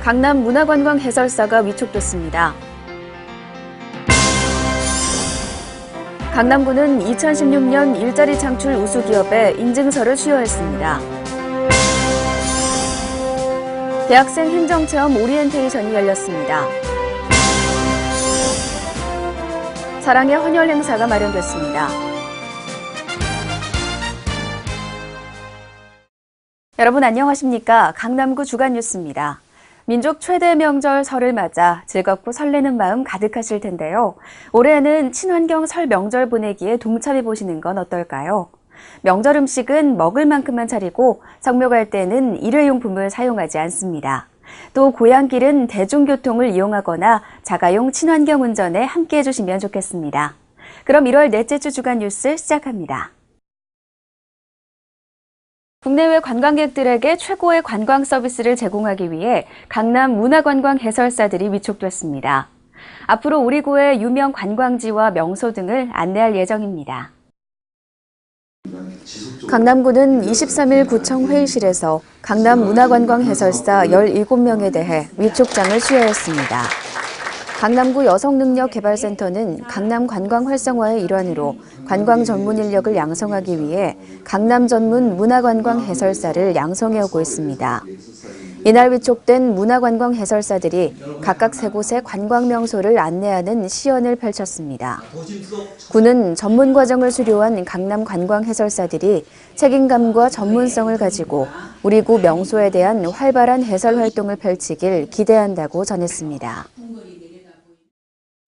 강남 문화관광 해설사가 위촉됐습니다. 강남구는 2016년 일자리 창출 우수기업에 인증서를 수여했습니다. 대학생 행정체험 오리엔테이션이 열렸습니다. 사랑의 헌혈 행사가 마련됐습니다. 여러분 안녕하십니까? 강남구 주간 뉴스입니다. 민족 최대 명절 설을 맞아 즐겁고 설레는 마음 가득하실 텐데요. 올해는 친환경 설 명절 보내기에 동참해 보시는 건 어떨까요? 명절 음식은 먹을 만큼만 차리고 성묘 갈 때는 일회용품을 사용하지 않습니다. 또 고향길은 대중교통을 이용하거나 자가용 친환경 운전에 함께해 주시면 좋겠습니다. 그럼 1월 넷째 주 주간 뉴스 시작합니다. 국내외 관광객들에게 최고의 관광 서비스를 제공하기 위해 강남 문화관광 해설사들이 위촉됐습니다. 앞으로 우리 구의 유명 관광지와 명소 등을 안내할 예정입니다. 강남구는 23일 구청 회의실에서 강남 문화관광 해설사 17명에 대해 위촉장을 수여했습니다. 강남구 여성능력개발센터는 강남 관광 활성화의 일환으로 관광 전문 인력을 양성하기 위해 강남 전문 문화관광 해설사를 양성해 오고 있습니다. 이날 위촉된 문화관광 해설사들이 각각 세 곳의 관광 명소를 안내하는 시연을 펼쳤습니다. 구는 전문 과정을 수료한 강남 관광 해설사들이 책임감과 전문성을 가지고 우리 구 명소에 대한 활발한 해설 활동을 펼치길 기대한다고 전했습니다.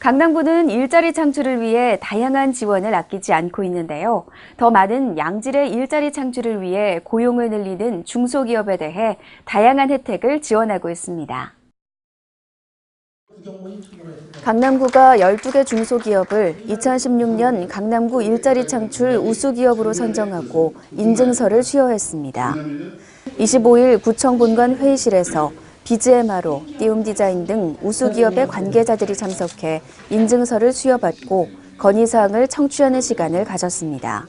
강남구는 일자리 창출을 위해 다양한 지원을 아끼지 않고 있는데요. 더 많은 양질의 일자리 창출을 위해 고용을 늘리는 중소기업에 대해 다양한 혜택을 지원하고 있습니다. 강남구가 12개 중소기업을 2016년 강남구 일자리 창출 우수기업으로 선정하고 인증서를 수여했습니다. 25일 구청 본관 회의실에서 BGMRO, 띄움디자인 등 우수기업의 관계자들이 참석해 인증서를 수여받고 건의사항을 청취하는 시간을 가졌습니다.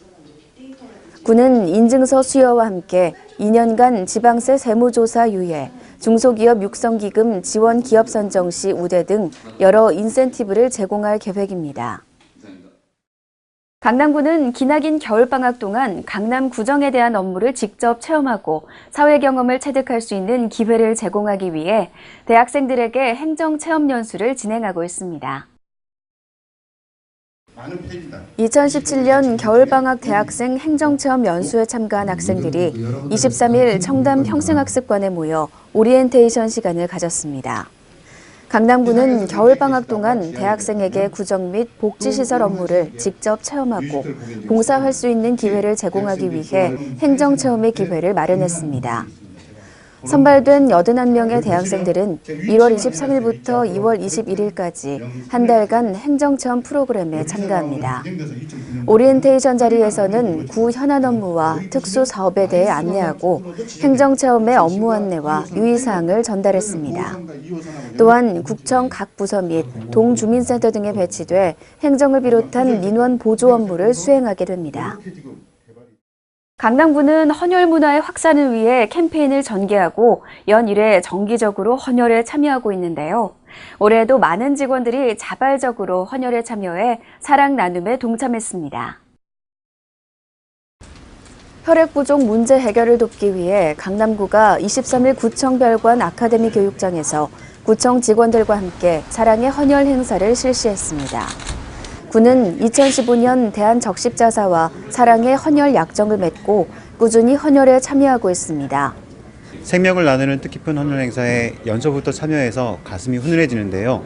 구는 인증서 수여와 함께 2년간 지방세 세무조사 유예, 중소기업 육성기금 지원 기업 선정 시 우대 등 여러 인센티브를 제공할 계획입니다. 강남구는 기나긴 겨울방학 동안 강남 구정에 대한 업무를 직접 체험하고 사회 경험을 체득할 수 있는 기회를 제공하기 위해 대학생들에게 행정체험 연수를 진행하고 있습니다. 2017년 겨울방학 대학생 행정체험 연수에 참가한 학생들이 23일 청담 평생학습관에 모여 오리엔테이션 시간을 가졌습니다. 강남구는 겨울방학 동안 대학생에게 구정 및 복지시설 업무를 직접 체험하고 봉사할 수 있는 기회를 제공하기 위해 행정체험의 기회를 마련했습니다. 선발된 81명의 대학생들은 1월 23일부터 2월 21일까지 한 달간 행정체험 프로그램에 참가합니다. 오리엔테이션 자리에서는 구 현안 업무와 특수 사업에 대해 안내하고 행정체험의 업무 안내와 유의사항을 전달했습니다. 또한 구청 각 부서 및 동주민센터 등에 배치돼 행정을 비롯한 민원 보조 업무를 수행하게 됩니다. 강남구는 헌혈 문화의 확산을 위해 캠페인을 전개하고 연 1회 정기적으로 헌혈에 참여하고 있는데요. 올해도 많은 직원들이 자발적으로 헌혈에 참여해 사랑 나눔에 동참했습니다. 혈액 부족 문제 해결을 돕기 위해 강남구가 23일 구청별관 아카데미 교육장에서 구청 직원들과 함께 사랑의 헌혈 행사를 실시했습니다. 구는 2015년 대한적십자사와 사랑의 헌혈 약정을 맺고 꾸준히 헌혈에 참여하고 있습니다. 생명을 나누는 뜻깊은 헌혈 행사에 연초부터 참여해서 가슴이 훈훈해지는데요.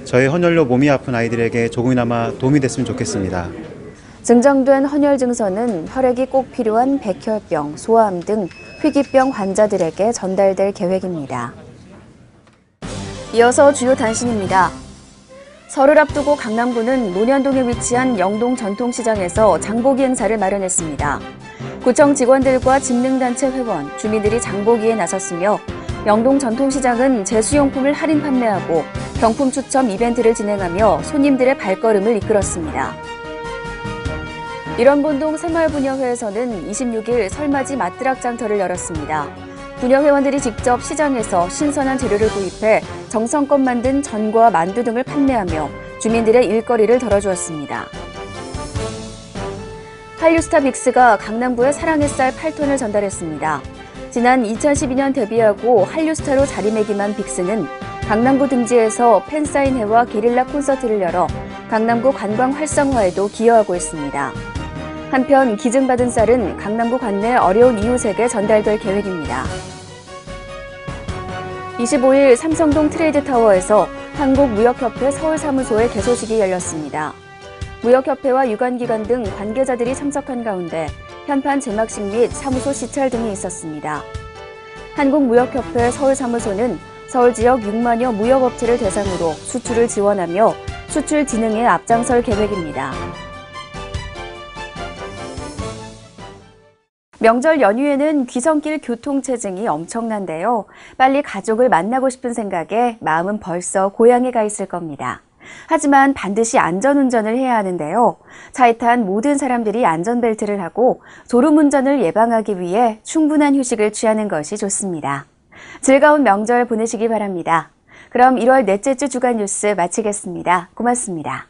저희 헌혈로 몸이 아픈 아이들에게 조금이나마 도움이 됐으면 좋겠습니다. 증정된 헌혈 증서는 혈액이 꼭 필요한 백혈병, 소아암 등 희귀병 환자들에게 전달될 계획입니다. 이어서 주요 단신입니다. 설을 앞두고 강남구는 논현동에 위치한 영동 전통시장에서 장보기 행사를 마련했습니다. 구청 직원들과 직능단체 회원, 주민들이 장보기에 나섰으며 영동 전통시장은 제수용품을 할인 판매하고 경품 추첨 이벤트를 진행하며 손님들의 발걸음을 이끌었습니다. 일원본동 새마을부녀회에서는 26일 설맞이 맛드락 장터를 열었습니다. 분여 회원들이 직접 시장에서 신선한 재료를 구입해 정성껏 만든 전과 만두 등을 판매하며 주민들의 일거리를 덜어주었습니다. 한류스타 빅스가 강남구에 사랑의 쌀 8톤을 전달했습니다. 지난 2012년 데뷔하고 한류스타로 자리매김한 빅스는 강남구 등지에서 팬사인회와 게릴라 콘서트를 열어 강남구 관광 활성화에도 기여하고 있습니다. 한편 기증받은 쌀은 강남구 관내 어려운 이웃에게 전달될 계획입니다. 25일 삼성동 트레이드타워에서 한국무역협회 서울사무소의 개소식이 열렸습니다. 무역협회와 유관기관 등 관계자들이 참석한 가운데 현판 제막식 및 사무소 시찰 등이 있었습니다. 한국무역협회 서울사무소는 서울 지역 6만여 무역업체를 대상으로 수출을 지원하며 수출 진흥에 앞장설 계획입니다. 명절 연휴에는 귀성길 교통체증이 엄청난데요. 빨리 가족을 만나고 싶은 생각에 마음은 벌써 고향에 가 있을 겁니다. 하지만 반드시 안전운전을 해야 하는데요. 차에 탄 모든 사람들이 안전벨트를 하고 졸음운전을 예방하기 위해 충분한 휴식을 취하는 것이 좋습니다. 즐거운 명절 보내시기 바랍니다. 그럼 1월 넷째 주 주간 뉴스 마치겠습니다. 고맙습니다.